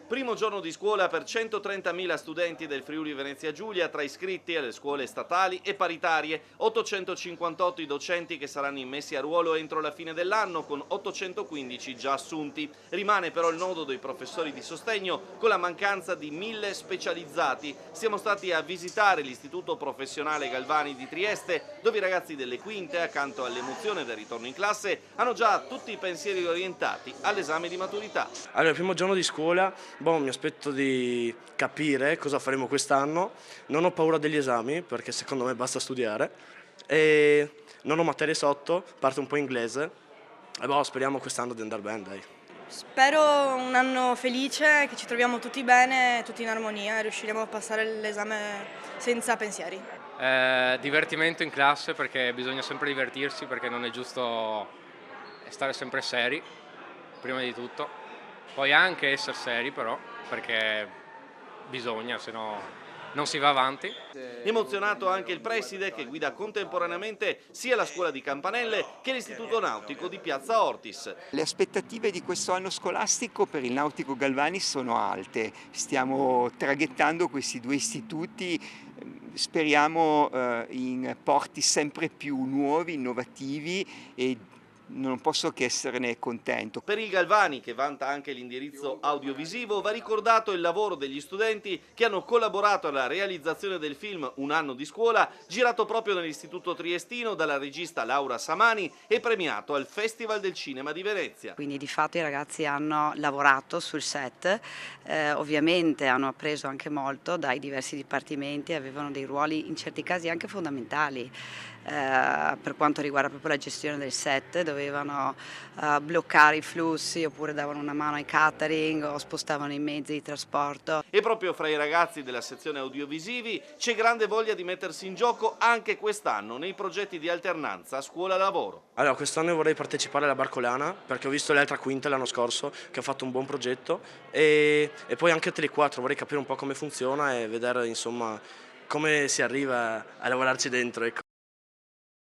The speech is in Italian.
Primo giorno di scuola per 130.000 studenti del Friuli Venezia Giulia tra iscritti alle scuole statali e paritarie, 858 i docenti che saranno immessi a ruolo entro la fine dell'anno con 815 già assunti. Rimane però il nodo dei professori di sostegno con la mancanza di 1.000 specializzati. Siamo stati a visitare l'Istituto Professionale Galvani di Trieste, dove i ragazzi delle quinte, accanto all'emozione del ritorno in classe, hanno già tutti i pensieri orientati all'esame di maturità. Allora, il primo giorno di scuola, mi aspetto di capire cosa faremo quest'anno. Non ho paura degli esami, perché secondo me basta studiare. E non ho materie sotto, parte un po' inglese. E speriamo quest'anno di andare bene, dai. Spero un anno felice, che ci troviamo tutti bene, tutti in armonia e riusciremo a passare l'esame senza pensieri. Divertimento in classe, perché bisogna sempre divertirsi, perché non è giusto stare sempre seri, prima di tutto. Poi anche essere seri però, perché bisogna, se no non si va avanti. Emozionato anche il preside che guida contemporaneamente sia la scuola di Campanelle che l'istituto nautico di Piazza Ortis. Le aspettative di questo anno scolastico per il Nautico Galvani sono alte, stiamo traghettando questi due istituti, speriamo in porti sempre più nuovi, innovativi e non posso che esserne contento. Per il Galvani, che vanta anche l'indirizzo audiovisivo, va ricordato il lavoro degli studenti che hanno collaborato alla realizzazione del film Un anno di scuola, girato proprio nell'istituto triestino dalla regista Laura Samani e premiato al Festival del Cinema di Venezia. Quindi di fatto i ragazzi hanno lavorato sul set, ovviamente hanno appreso anche molto dai diversi dipartimenti, avevano dei ruoli in certi casi anche fondamentali. Per quanto riguarda proprio la gestione del set, dovevano bloccare i flussi oppure davano una mano ai catering o spostavano i mezzi di trasporto. E proprio fra i ragazzi della sezione audiovisivi c'è grande voglia di mettersi in gioco anche quest'anno nei progetti di alternanza scuola-lavoro. Allora, quest'anno vorrei partecipare alla Barcolana, perché ho visto le altre quinte l'anno scorso che ha fatto un buon progetto e poi anche Tele4, vorrei capire un po' come funziona e vedere insomma come si arriva a lavorarci dentro, ecco.